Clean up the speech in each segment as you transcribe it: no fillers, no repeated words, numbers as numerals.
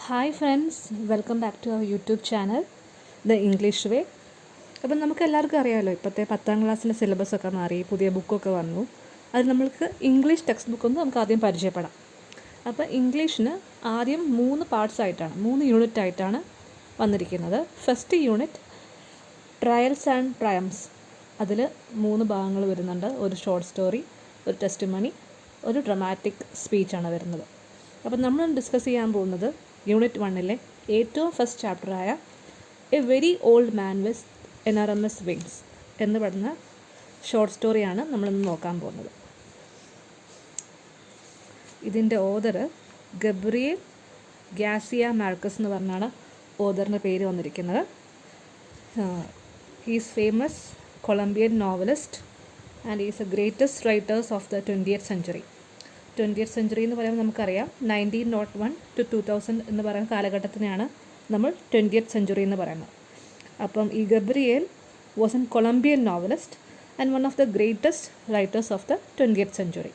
Hi friends, welcome back to our YouTube channel the English way. അപ്പം നമുക്ക് എല്ലാവർക്കും അറിയാമല്ലോ, ഇപ്പോഴത്തെ 10ാം ക്ലാസ്സിൻ്റെ സിലബസൊക്കെ മാറി, പുതിയ ബുക്കൊക്കെ വന്നു. അത് നമ്മൾക്ക് ഇംഗ്ലീഷ് ടെക്സ്റ്റ് ബുക്കൊന്ന് നമുക്ക് ആദ്യം പരിചയപ്പെടാം. അപ്പോൾ ഇംഗ്ലീഷിന് ആദ്യം 3 പാർട്സ് ആയിട്ടാണ്, 3 യൂണിറ്റ് ആയിട്ടാണ് വന്നിരിക്കുന്നത്. First unit trials and triumphs. അതിൽ 3 ഭാഗങ്ങൾ വരുന്നുണ്ട്. ഒരു ഷോർട്ട് സ്റ്റോറി, ഒരു ടെസ്റ്റിമണി, ഒരു ഡ്രമാറ്റിക് സ്പീച്ചാണ് വരുന്നത്. അപ്പം നമ്മൾ ഡിസ്കസ് ചെയ്യാൻ പോകുന്നത് യൂണിറ്റ് 1ലെ ഏറ്റവും ഫസ്റ്റ് ചാപ്റ്ററായ a very old man with enormous wings എന്ന് പറയുന്ന ഷോർട്ട് സ്റ്റോറിയാണ് നമ്മളിന്ന് നോക്കാൻ പോകുന്നത്. ഇതിൻ്റെ ഓതർ ഗബ്രിയേൽ ഗാർസിയ മാർക്കസ് എന്ന് പറഞ്ഞാണ് ഓതറിൻ്റെ പേര് വന്നിരിക്കുന്നത്. He's famous Colombian novelist and is A greatest writers of the 20th century. 20th century എന്ന് പറയുമ്പോൾ നമുക്കറിയാം 1901 to 2000 എന്ന് പറയുന്ന കാലഘട്ടത്തിനെയാണ് നമ്മൾ 20th century എന്ന് പറയുന്നത്. അപ്പം ഈ Gabriel was an Colombian novelist and one of the greatest writers of the 20th century.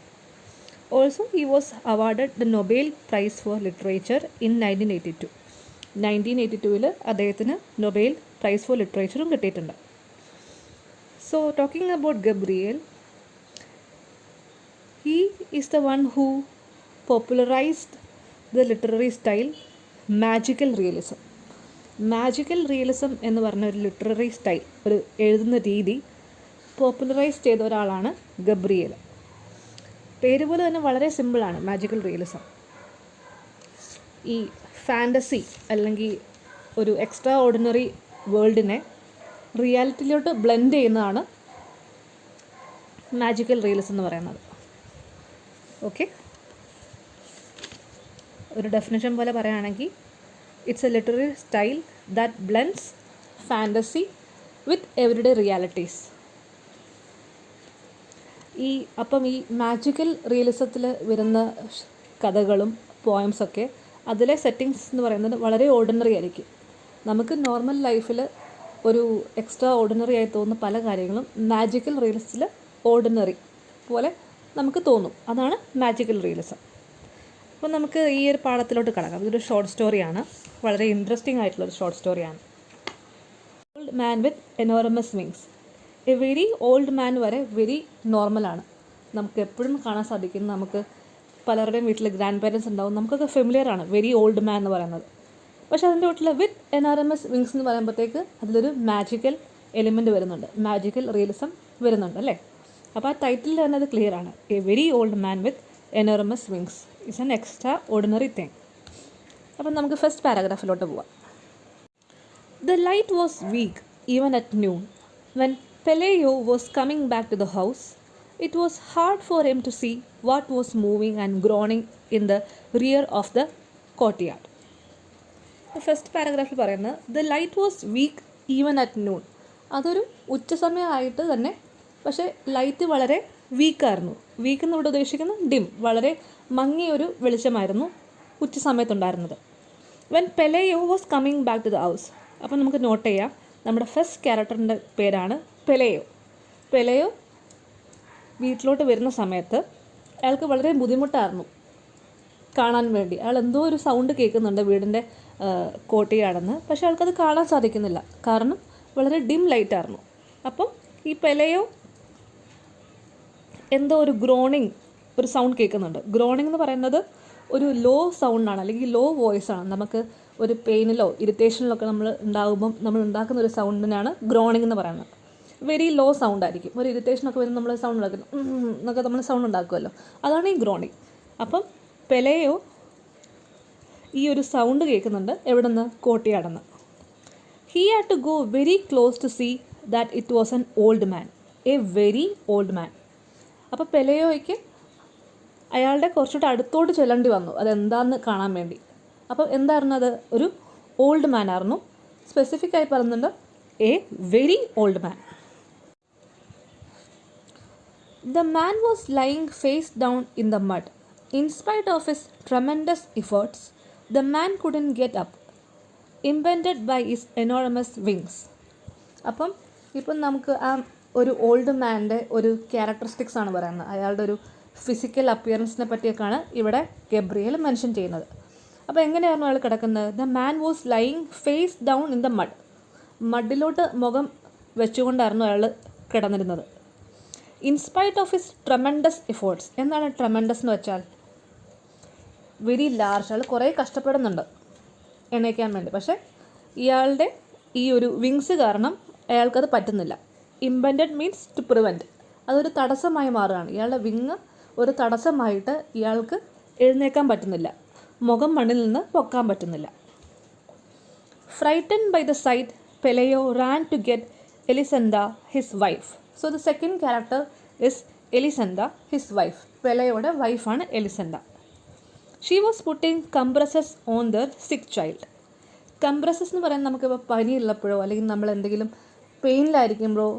Also he was awarded the Nobel prize four literature in 1982. 1982 അദ്ദേഹത്തിന് നൊബേൽ പ്രൈസ് ഫോർ ലിറ്ററേച്ചറും കിട്ടിയിട്ടുണ്ട്. So talking about Gabriel, he is the one who popularized the literary style magical realism. Magical realism എന്ന് പറഞ്ഞ ഒരു literary style, ഒരു എഴുതുന്ന രീതി popularise ചെയ്ത ഒരാളാണ് ഗബ്രിയേൽ. പേര് പോലെ തന്നെ വളരെ സിമ്പിളാണ് മാജിക്കൽ റിയലിസം. ഈ ഫാൻറ്റസി അല്ലെങ്കിൽ ഒരു എക്സ്ട്രാ ഓർഡിനറി വേൾഡിനെ റിയാലിറ്റിയിലോട്ട് ബ്ലെൻഡ് ചെയ്യുന്നതാണ് മാജിക്കൽ റിയലിസം എന്ന് പറയുന്നത്. ഓക്കെ, ഒരു ഡെഫിനേഷൻ പോലെ പറയുകയാണെങ്കിൽ it's A literary style that blends fantasy with everyday realities. അപ്പം ഈ മാജിക്കൽ റിയലിസത്തിൽ വരുന്ന കഥകളും പോയംസൊക്കെ അതിലെ സെറ്റിങ്സ് എന്ന് പറയുന്നത് വളരെ ഓർഡിനറി ആയിരിക്കും. നമുക്ക് നോർമൽ ലൈഫിൽ ഒരു എക്സ്ട്രാ ഓർഡിനറി ആയി തോന്നുന്ന പല കാര്യങ്ങളും മാജിക്കൽ റിയലിസത്തിൽ ഓർഡിനറി പോലെ നമുക്ക് തോന്നും. അതാണ് മാജിക്കൽ റിയലിസം. അപ്പോൾ നമുക്ക് ഈ ഒരു പാഠത്തിലോട്ട് കടക്കാം. ഇതൊരു ഷോർട്ട് സ്റ്റോറിയാണ്, വളരെ ഇൻട്രസ്റ്റിംഗ് ആയിട്ടുള്ളൊരു ഷോർട്ട് സ്റ്റോറിയാണ്. Old man with enormous wings. A very old man വരെ വെരി നോർമലാണ്, നമുക്ക് എപ്പോഴും കാണാൻ സാധിക്കും. നമുക്ക് പലരുടെയും വീട്ടിൽ ഗ്രാൻഡ് പേരൻസ് ഉണ്ടാവും, നമുക്കൊക്കെ ഫെമിലിയർ ആണ് വെരി ഓൾഡ് മാൻ എന്ന് പറയുന്നത്. പക്ഷേ അതിൻ്റെ വീട്ടിൽ വിത്ത് എനോറമസ് വിങ്സ് എന്ന് പറയുമ്പോഴത്തേക്ക് അതിലൊരു മാജിക്കൽ എലിമെൻറ്റ് വരുന്നുണ്ട്, മാജിക്കൽ റിയലിസം വരുന്നുണ്ട് അല്ലേ. അപ്പോൾ ആ ടൈറ്റിൽ തന്നെ അത് ക്ലിയർ ആണ്. A very old man with enormous wings is an extra ordinary thing. അപ്പം നമുക്ക് ഫസ്റ്റ് പാരഗ്രാഫിലോട്ട് പോവാം. The light was weak even at noon. When Pelayo was coming back to the house, it was hard for him to see what was moving and groaning in the rear of the courtyard. First പാരഗ്രാഫിൽ പറയുന്നത് the light was weak even at noon. അതൊരു ഉച്ചസമയമായിട്ട് തന്നെ, പക്ഷേ light വളരെ വീക്കായിരുന്നു. Week എന്നിവിടെ ഉദ്ദേശിക്കുന്നത് dim, വളരെ മങ്ങിയൊരു വെളിച്ചമായിരുന്നു ഉച്ച സമയത്തുണ്ടായിരുന്നത്. When Pelayo was coming back to the house. അപ്പം നമുക്ക് നോട്ട് ചെയ്യാം, നമ്മുടെ ഫസ്റ്റ് ക്യാരക്ടറിൻ്റെ പേരാണ് പെലേയോ. പെലേയോ വീട്ടിലോട്ട് വരുന്ന സമയത്ത് അയാൾക്ക് വളരെ ബുദ്ധിമുട്ടായിരുന്നു കാണാൻ വേണ്ടി. അയാൾ എന്തോ ഒരു സൗണ്ട് കേൾക്കുന്നുണ്ട് വീടിൻ്റെ കോട്ടയാടെന്ന്, പക്ഷേ അയാൾക്കത് കാണാൻ സാധിക്കുന്നില്ല, കാരണം വളരെ ഡിം ലൈറ്റായിരുന്നു. അപ്പം ഈ പെലേയോ എന്തോ ഒരു ഗ്രോണിങ്, ഒരു സൗണ്ട് കേൾക്കുന്നുണ്ട്. ഗ്രോണിങ് എന്ന് പറയുന്നത് ഒരു ലോ സൗണ്ടാണ്, അല്ലെങ്കിൽ ലോ വോയിസ് ആണ്. നമുക്ക് ഒരു പെയിനിലോ ഇറിറ്റേഷനിലൊക്കെ നമ്മൾ ഉണ്ടാകുമ്പം നമ്മൾ ഉണ്ടാക്കുന്ന ഒരു സൗണ്ടിനാണ് ഗ്രോണിങ് എന്ന് പറയുന്നത്. വെരി ലോ സൗണ്ട് ആയിരിക്കും. ഒരു ഇറിറ്റേഷനൊക്കെ വരുമ്പോൾ നമ്മൾ സൗണ്ട് ഉണ്ടാക്കുന്നു എന്നൊക്കെ നമ്മൾ സൗണ്ട് ഉണ്ടാക്കുമല്ലോ, അതാണ് ഈ ഗ്രോണിങ്. അപ്പം പെലേയോ ഈ ഒരു സൗണ്ട് കേൾക്കുന്നുണ്ട്. എവിടെ നിന്ന്? കോർട്ട്യാർഡിൽ. He had to go very close to see that it was an old man, a very old man. അപ്പോൾ പെലേയോയ്ക്ക് അയാളുടെ കുറച്ചുകൂടെ അടുത്തോട്ട് ചെല്ലേണ്ടി വന്നു അതെന്താണെന്ന് കാണാൻ വേണ്ടി. അപ്പോൾ എന്തായിരുന്നു അത്? ഒരു ഓൾഡ് മാൻ ആയിരുന്നു. സ്പെസിഫിക് ആയി പറയുന്നുണ്ട് a very old man. The man was lying face down in the mud. In spite of his tremendous efforts the man couldn't get up, impended by his enormous wings. ഇപ്പം നമുക്ക് ആ ഒരു old മാൻ്റെ ഒരു characteristics ആണ് പറയുന്നത്. അയാളുടെ ഒരു physical അപ്പിയറൻസിനെ പറ്റിയൊക്കെയാണ് ഇവിടെ ഗബ്രിയേൽ മെൻഷൻ ചെയ്യുന്നത്. അപ്പോൾ എങ്ങനെയായിരുന്നു അയാൾ കിടക്കുന്നത്? The man was lying face down in the mud. മഡിലോട്ട് മുഖം വെച്ചുകൊണ്ടായിരുന്നു അയാൾ കിടന്നിരുന്നത്. In spite of his tremendous efforts. എന്താണ് ട്രമൻഡസ് എന്ന് വെച്ചാൽ? Very large. അയാൾ കുറേ കഷ്ടപ്പെടുന്നുണ്ട് എണീക്കാൻ വേണ്ടി. പക്ഷേ ഇയാളുടെ ഈ ഒരു വിങ്സ് കാരണം അയാൾക്കത് പറ്റുന്നില്ല. ഇംപെൻഡഡ് മീൻസ് ടു പ്രിവെൻറ്റ്. അതൊരു തടസ്സമായി മാറുകയാണ്. ഇയാളുടെ വിങ് ഒരു തടസ്സമായിട്ട് ഇയാൾക്ക് എഴുന്നേക്കാൻ പറ്റുന്നില്ല, മുഖം മണ്ണിൽ നിന്ന് പൊക്കാൻ പറ്റുന്നില്ല. Frightened by the sight, Pelayo ran to get Elisenda his wife. So the second character is Elisenda his wife. പെലയോയുടെ വൈഫാണ് Elisenda. She was putting compresses on their sick child. Compresses എന്ന് പറയുന്നത് നമുക്കിപ്പോൾ പനിയുള്ളപ്പോഴോ അല്ലെങ്കിൽ നമ്മൾ എന്തെങ്കിലും പെയിനിലായിരിക്കുമ്പോഴോ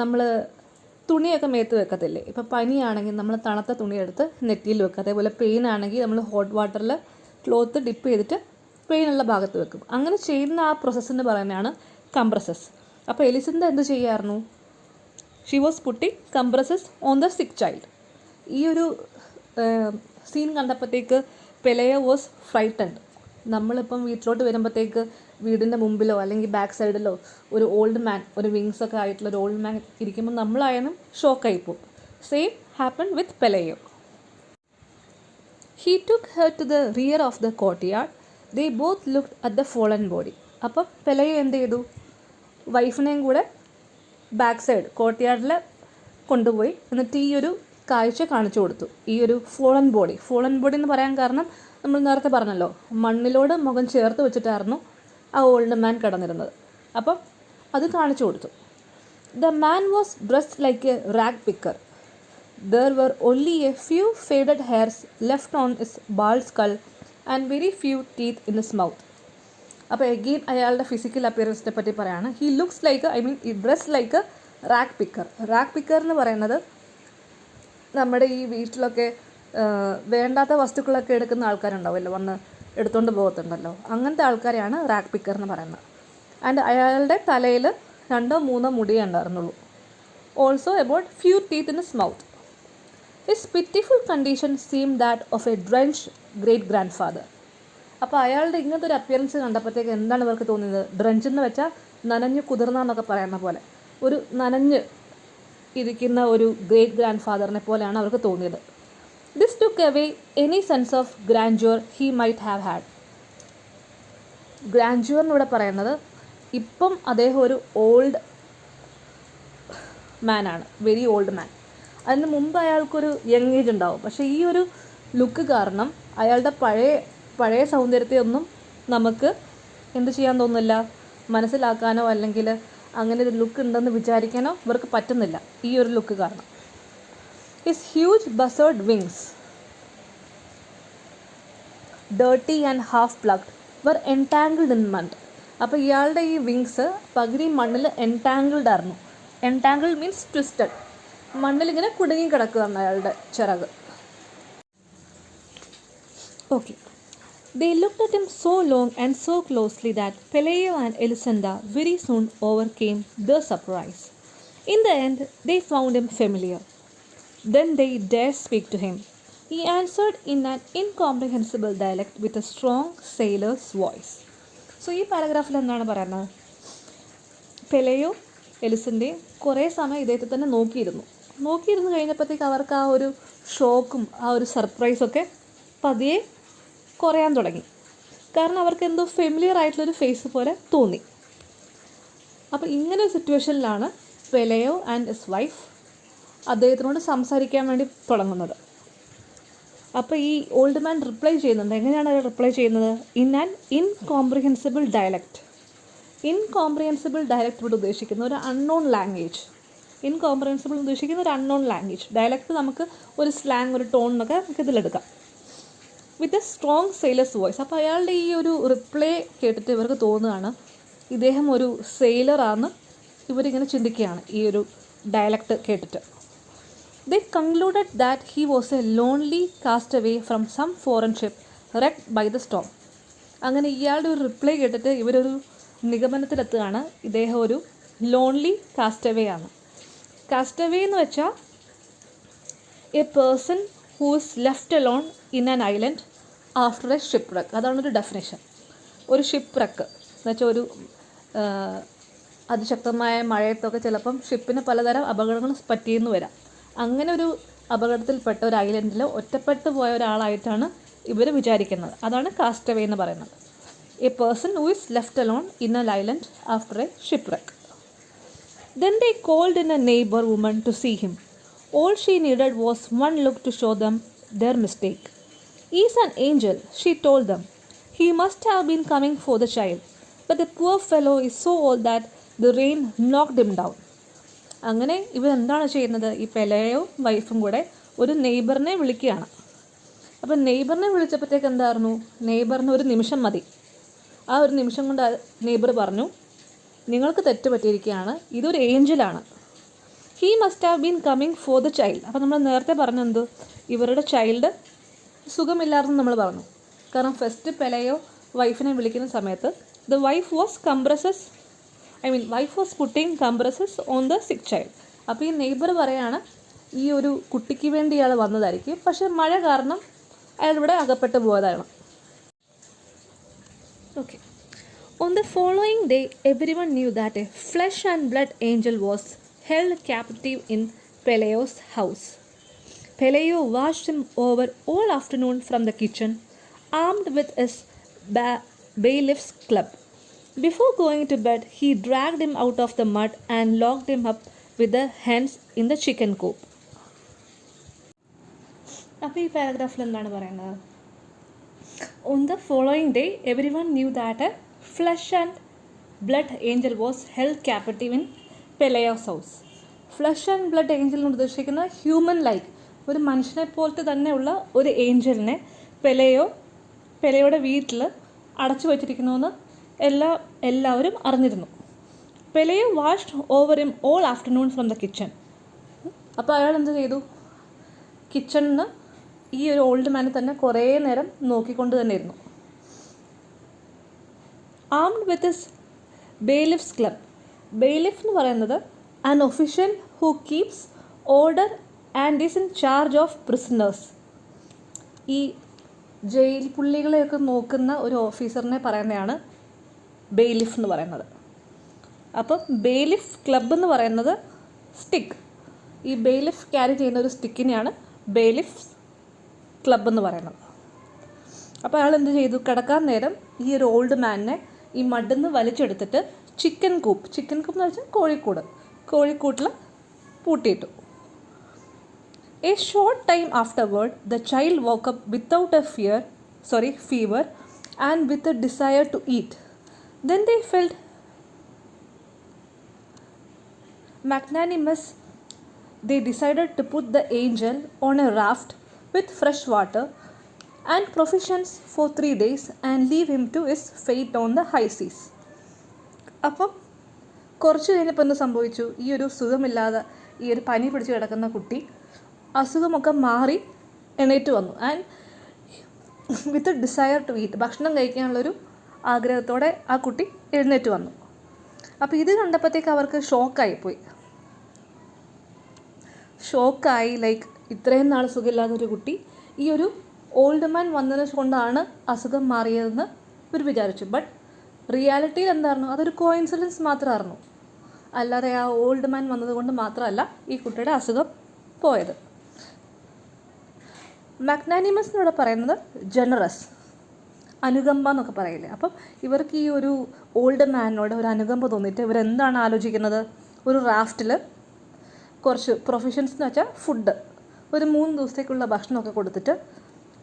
നമ്മൾ തുണിയൊക്കെ മേത്ത് വെക്കത്തില്ലേ? ഇപ്പോൾ പനിയാണെങ്കിൽ നമ്മൾ തണുത്ത തുണിയെടുത്ത് നെറ്റിയിൽ വെക്കുക. അതേപോലെ പെയിൻ ആണെങ്കിൽ നമ്മൾ ഹോട്ട് വാട്ടറിൽ ക്ലോത്ത് ഡിപ്പ് ചെയ്തിട്ട് പെയിനുള്ള ഭാഗത്ത് വെക്കും. അങ്ങനെ ചെയ്യുന്ന ആ പ്രോസസ്സിന് പറയുന്നതാണ് കംപ്രസസ്. അപ്പോൾ എലിസെന്ത എന്ത് ചെയ്യായിരുന്നു? She was putting compresses on the sick child. ഈ ഒരു സീൻ കണ്ടപ്പോഴത്തേക്ക് പെലയോ വാസ് ഫ്രൈറ്റൻഡ്. നമ്മളിപ്പം വീട്ടിലോട്ട് വരുമ്പോഴത്തേക്ക് വീടിൻ്റെ മുമ്പിലോ അല്ലെങ്കിൽ ബാക്ക് സൈഡിലോ ഒരു ഓൾഡ് മാൻ, ഒരു വിങ്സൊക്കെ ആയിട്ടുള്ള ഒരു ഓൾഡ് മാൻ ഇരിക്കുമ്പോൾ നമ്മളായാലും ഷോക്കായി പോകും. Same happen with Pelayo. He took her to the rear of the courtyard. They both looked at the fallen body. അപ്പം പെലയോ എന്ത് ചെയ്തു? വൈഫിനെയും കൂടെ ബാക്ക് സൈഡ് കോർട്ട്യാർഡിൽ കൊണ്ടുപോയി എന്നിട്ട് ഈ ഒരു കാഴ്ച കാണിച്ചു കൊടുത്തു. ഈ ഒരു ഫോളൻ ബോഡി എന്ന് പറയാൻ കാരണം നമ്മൾ നേരത്തെ പറഞ്ഞല്ലോ, മണ്ണിലോട് മുഖം ചേർത്ത് വെച്ചിട്ടായിരുന്നു ആ ഓൾഡ് മാൻ കിടന്നിരുന്നത്. അപ്പം അത് കാണിച്ചു കൊടുത്തു. The man was dressed like a rag picker. There were only a few faded hairs left on his bald skull and very few teeth in his mouth. അപ്പോൾ എഗെയിൻ അയാളുടെ ഫിസിക്കൽ അപ്പിയറൻസിനെ പറ്റി പറയുകയാണ്. He looks like ഈ dress like rag picker. Rag picker എന്ന് പറയുന്നത് നമ്മുടെ ഈ വീട്ടിലൊക്കെ വേണ്ടാത്ത വസ്തുക്കളൊക്കെ എടുക്കുന്ന ആൾക്കാരുണ്ടാവുമല്ലോ, വന്ന് എടുത്തുകൊണ്ട് പോകത്തുണ്ടല്ലോ, അങ്ങനത്തെ ആൾക്കാരെയാണ് റാഗ് പിക്കർ എന്ന് പറയുന്നത്. ആൻഡ് അയാളുടെ തലയിൽ 2-3 മുടിയേ ഉണ്ടായിരുന്നുള്ളൂ. Also about few teeth in his mouth. His pitiful condition seem that of a drench great grand father. അപ്പോൾ അയാളുടെ ഇങ്ങനത്തെ ഒരു അപ്പിയറൻസ് കണ്ടപ്പോഴത്തേക്ക് എന്താണ് ഇവർക്ക് തോന്നിയത്? ഡ്രഞ്ച് എന്ന് വെച്ചാൽ നനഞ്ഞ് കുതിർന്നൊക്കെ പറയുന്ന പോലെ ഒരു നനഞ്ഞ് ഇരിക്കുന്ന ഒരു ഗ്രേറ്റ് ഗ്രാൻഡ് ഫാദറിനെ പോലെയാണ് അവർക്ക് തോന്നിയത്. This took away any sense of grandeur he might have had. Grandeur എന്നിവിടെ പറയുന്നത് ഇപ്പം അദ്ദേഹം ഒരു ഓൾഡ് മാനാണ്, വെരി ഓൾഡ് മാൻ. അതിന് മുമ്പ് അയാൾക്കൊരു യങ് ഏജ് ഉണ്ടാവും. പക്ഷേ ഈ ഒരു ലുക്ക് കാരണം അയാളുടെ പഴയ സൗന്ദര്യത്തെ ഒന്നും നമുക്ക് എന്ത് ചെയ്യാൻ തോന്നുന്നില്ല, മനസ്സിലാക്കാനോ അല്ലെങ്കിൽ അങ്ങനെ ഒരു ലുക്ക് ഉണ്ടെന്ന് വിചാരിക്കാനോ ഇവർക്ക് പറ്റുന്നില്ല ഈ ഒരു ലുക്ക് കാരണം. His huge buzzard wings, dirty and half plugged, were entangled in mud. അപ്പോൾ ഇയാളുടെ ഈ വിങ്സ് പകുതി മണ്ണിൽ എൻടാങ്കിൾഡ് ആയിരുന്നു. Entangled means twisted. മണ്ണിലിങ്ങനെ കുടുങ്ങി കിടക്കുകയാണ് അയാളുടെ ചിറക്. Okay. They looked at him so long and so closely that Peleo and Elisenda very soon overcame their surprise. In the end, they found him familiar. Then they dared speak to him. He answered in an incomprehensible dialect with a strong sailor's voice. So, ഈ പാരഗ്രാഫിൽ എന്താണ് പറയുന്നത്? പെലയോ എലിസൻ്റെയും കുറേ സമയം ഇദ്ദേഹത്തെ തന്നെ നോക്കിയിരുന്നു കഴിഞ്ഞപ്പോഴത്തേക്ക് അവർക്ക് ആ ഒരു ഷോക്കും ആ ഒരു സർപ്രൈസൊക്കെ പതിയെ കുറയാൻ തുടങ്ങി. കാരണം അവർക്ക് എന്തോ ഫെമിലിയർ ആയിട്ടുള്ളൊരു ഫേസ് പോലെ തോന്നി. അപ്പോൾ ഇങ്ങനെ ഒരു സിറ്റുവേഷനിലാണ് പെലയോ ആൻഡ് ഹിസ് വൈഫ് അദ്ദേഹത്തിനോട് സംസാരിക്കാൻ വേണ്ടി തുടങ്ങുന്നത്. അപ്പോൾ ഈ ഓൾഡ് മാൻ റിപ്ലൈ ചെയ്യുന്നുണ്ട്. എങ്ങനെയാണ് അവർ റിപ്ലൈ ചെയ്യുന്നത്? In an incomprehensible dialect. Incomprehensible dialect ഇവിടെ ഉദ്ദേശിക്കുന്ന ഒരു അൺനോൺ ലാംഗ്വേജ്. ഇൻകോംപ്രിഹെൻസിബിൾ ഉദ്ദേശിക്കുന്ന ഒരു അൺനോൺ ലാംഗ്വേജ്. ഡയലക്റ്റ് നമുക്ക് ഒരു സ്ലാങ്, ഒരു ടോൺ എന്നൊക്കെ നമുക്ക് ഇതിലെടുക്കാം. With a strong sailor's voice. അപ്പോൾ അയാളുടെ ഈ ഒരു റിപ്ലൈ കേട്ടിട്ട് ഇവർക്ക് തോന്നുകയാണ് ഇദ്ദേഹം ഒരു സെയിലറാണെന്ന് ഇവരിങ്ങനെ ചിന്തിക്കുകയാണ് ഈ ഒരു ഡയലക്റ്റ് കേട്ടിട്ട്. They concluded that he was a lonely cast away from some foreign ship wrecked by the storm. അങ്ങനെ ഇയാളുടെ ഒരു റിപ്ലൈ കേട്ടിട്ട് ഇവരൊരു നിഗമനത്തിലെത്തുകയാണ് ഇദ്ദേഹം ഒരു ലോൺലി കാസ്റ്റ് അവേ ആണ്. കാസ്റ്റ് അവേ എന്ന് വെച്ചാൽ a person who is left alone in an island after a ship wreck. അതാണൊരു ഡെഫിനേഷൻ. ഒരു ഷിപ്പ് റെക്ക് എന്ന് വെച്ചാൽ ഒരു അതിശക്തമായ മഴയത്തൊക്കെ ചിലപ്പം ഷിപ്പിന് പലതരം അപകടങ്ങൾ പറ്റിയെന്ന് വരാം. അങ്ങനെ ഒരു അപകടത്തിൽപ്പെട്ട ഒരു ഐലൻഡിൽ ഒറ്റപ്പെട്ടു പോയ ഒരാളായിട്ടാണ് ഇവർ വിചാരിക്കുന്നത്. അതാണ് കാസ്റ്റവേ എന്ന് പറയുന്നത്. A person who is left alone in A island after a ship wreck. Then they called in a neighbor woman to see him. All she needed was one look to show them their mistake. He is an angel, she told them. He must have been coming for the child. But the poor fellow is so old that the rain knocked him down. അങ്ങനെ ഇവരെന്താണ് ചെയ്യുന്നത്? ഈ പെലയോ വൈഫും കൂടെ ഒരു നെയ്ബറിനെ വിളിക്കുകയാണ്. അപ്പം നെയ്ബറിനെ വിളിച്ചപ്പോഴത്തേക്ക് എന്തായിരുന്നു? നെയ്ബറിന് ഒരു നിമിഷം മതി. ആ ഒരു നിമിഷം കൊണ്ട് നെയ്ബർ പറഞ്ഞു, നിങ്ങൾക്ക് തെറ്റ് പറ്റിയിരിക്കുകയാണ്, ഇതൊരു ഏഞ്ചലാണ്. He must have been coming for the child. അപ്പോൾ നമ്മൾ നേരത്തെ പറഞ്ഞെന്ത്, ഇവരുടെ ചൈൽഡ് സുഖമില്ലായിരുന്നു നമ്മൾ പറഞ്ഞു. കാരണം ഫസ്റ്റ് പെലയോ വൈഫിനെ വിളിക്കുന്ന സമയത്ത് the wife was putting compresses on the sick child. അപ്പോൾ ഈ നെയ്ബർ പറയാണ് ഈ ഒരു കുട്ടിക്ക് വേണ്ടി ഇയാൾ വന്നതായിരിക്കും, പക്ഷേ മഴ കാരണം അയാൾ ഇവിടെ അകപ്പെട്ടു പോയതാണ്. Okay. On the following day, everyone knew that a flesh and blood angel was held captive in Peleo's house. Peleo watched him over all afternoon from the kitchen, armed with his bailiff's club. Before going to bed, he dragged him out of the mud and locked him up with the hens in the chicken coop. അപ്പോൾ ഈ പാരഗ്രാഫിൽ എന്താണ് പറയുന്നത്? On the following day, everyone knew that a flesh and blood angel was held captive in Peleo's house. Flesh and blood Angel എന്ന് ഉദ്ദേശിക്കുന്ന human like, ഒരു മനുഷ്യനെ പോലത്തെ തന്നെയുള്ള ഒരു ഏഞ്ചലിനെ പെലയുടെ വീട്ടിൽ അടച്ചു വച്ചിരിക്കണമെന്ന് എല്ലാവരും അറിഞ്ഞിരുന്നു. Pelayo washed over him all afternoon from the kitchen. അപ്പോൾ അയാൾ എന്ത് ചെയ്തു? കിച്ചണിൽ നിന്ന് ഈ ഒരു ഓൾഡ് മാനെ തന്നെ കുറേ നേരം നോക്കിക്കൊണ്ട് തന്നെ ഇരുന്നു. Armed with his bailiff's club. Bailiff എന്ന് പറയുന്നത് an official who keeps order and is in charge of prisoners. ഈ ജയിൽ പുള്ളികളെയൊക്കെ നോക്കുന്ന ഒരു ഓഫീസറിനെ പറയുന്നതാണ് ബെയിലിഫ് എന്ന് പറയുന്നത്. അപ്പം ബെയിലിഫ് ക്ലബ് എന്ന് പറയുന്നത് സ്റ്റിക്ക്. ഈ ബെയിലിഫ് ക്യാരി ചെയ്യുന്ന ഒരു സ്റ്റിക്കിനെയാണ് ബെയിലിഫ് ക്ലബ് എന്ന് പറയുന്നത്. അപ്പോൾ അയാൾ എന്ത് ചെയ്തു? കിടക്കാൻ നേരം ഈ ഒരു ഓൾഡ് മാനിനെ ഈ മഡിൽ നിന്ന് വലിച്ചെടുത്തിട്ട് ചിക്കൻ കൂപ്പ് എന്ന് വെച്ചാൽ കോഴിക്കൂട്ടിൽ പൂട്ടിയിട്ടു. A short time afterward the child woke up without a fever and with a desire to eat. Then they felt magnanimous. They decided to put the angel on a raft with fresh water and provisions for 3 days and leave him to his fate on the high seas. അപ്പം കുറച്ച് കഴിഞ്ഞപ്പോൾ എന്ത് സംഭവിച്ചു? ഈ ഒരു സുഖമില്ലാതെ ഈ ഒരു പനി പിടിച്ച് കിടക്കുന്ന കുട്ടി അസുഖമൊക്കെ മാറി എണീറ്റ് വന്നു. And with desire to eat, ഭക്ഷണം കഴിക്കാനുള്ളൊരു ആഗ്രഹത്തോടെ ആ കുട്ടി എഴുന്നേറ്റ് വന്നു. അപ്പോൾ ഇത് കണ്ടപ്പോഴത്തേക്ക് അവർക്ക് ഷോക്കായി ലൈക്ക് ഇത്രയും നാൾ സുഖമില്ലാത്തൊരു കുട്ടി ഈ ഒരു ഓൾഡ് മാൻ വന്നതിനെ കൊണ്ടാണ് അസുഖം മാറിയതെന്ന് ഇവർ വിചാരിച്ചു. ബട്ട് റിയാലിറ്റിയിൽ എന്തായിരുന്നു? അതൊരു കോയിൻസിഡൻസ് മാത്രമായിരുന്നു. അല്ലാതെ ആ ഓൾഡ് മാൻ വന്നതുകൊണ്ട് മാത്രമല്ല ഈ കുട്ടിയുടെ അസുഖം പോയത്. മാഗ്നാനിമസ് എന്നിവിടെ പറയുന്നത് ജനറസ്, അനുകമ്പ എന്നൊക്കെ പറയില്ലേ. അപ്പം ഇവർക്ക് ഈ ഒരു ഓൾഡ് മാനിനോട് ഒരു അനുകമ്പ തോന്നിയിട്ട് ഇവരെന്താണ് ആലോചിക്കുന്നത്? ഒരു റാഫ്റ്റിൽ കുറച്ച് പ്രൊവിഷൻസ് എന്ന് വെച്ചാൽ ഫുഡ്, ഒരു 3 ദിവസത്തേക്കുള്ള ഭക്ഷണമൊക്കെ കൊടുത്തിട്ട്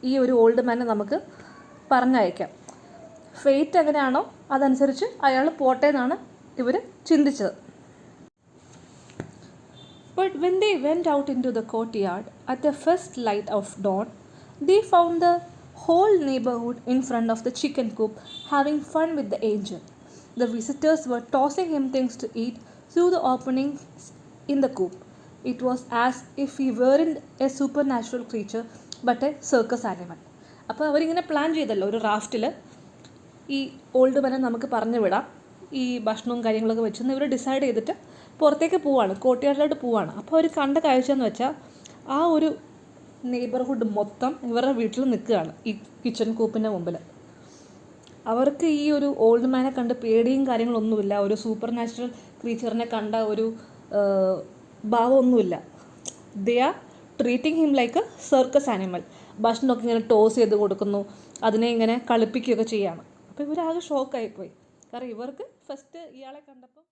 ഈ ഒരു ഓൾഡ് മാനെ നമുക്ക് പറഞ്ഞയക്കാം. ഫെയ്റ്റ് എങ്ങനെയാണോ അതനുസരിച്ച് അയാൾ പോട്ടെ എന്നാണ് ഇവർ ചിന്തിച്ചത്. But when they went out into the courtyard at the first light of dawn, they found the whole neighborhood in front of the chicken coop having fun with the angel. The visitors were tossing him things to eat through the openings in the coop. It was as if he weren't a supernatural creature but a circus animal. അപ്പോൾ അവരിങ്ങനെ plan ചെയ്തല്ലോ, ഒരു റാഫ്റ്റിൽ ഈ old മാനെ നമുക്ക് പറഞ്ഞു വിടാം, ഈ ഭക്ഷണവും കാര്യങ്ങളൊക്കെ വെച്ചെന്ന് ഇവർ ഡിസൈഡ് ചെയ്തിട്ട് പുറത്തേക്ക് പോവാണ്, കോർട്ട്യാർഡിലോട്ട് പോവാണ്. അപ്പോൾ അവർ കണ്ട കാഴ്ച എന്ന് വെച്ചാൽ ആ ഒരു നെയ്ബർഹുഡ് മൊത്തം ഇവരുടെ വീട്ടിൽ നിൽക്കുകയാണ് ഈ കിച്ചൺ കൂപ്പിൻ്റെ മുമ്പിൽ. അവർക്ക് ഈ ഒരു ഓൾഡ് മാനെ കണ്ട് പേടിയും കാര്യങ്ങളൊന്നുമില്ല, ഒരു സൂപ്പർ നാച്ചുറൽ ക്രീച്ചറിനെ കണ്ട ഒരു ഭാവമൊന്നുമില്ല. They are treating him like a circus animal. ഭക്ഷണമൊക്കെ ഇങ്ങനെ ടോസ് ചെയ്ത് കൊടുക്കുന്നു, അതിനെ ഇങ്ങനെ കളിപ്പിക്കുകയൊക്കെ ചെയ്യുകയാണ്. അപ്പോൾ ഇവരാകെ ഷോക്കായിപ്പോയി. കാരണം ഇവർക്ക് ഫസ്റ്റ് ഇയാളെ കണ്ടപ്പോൾ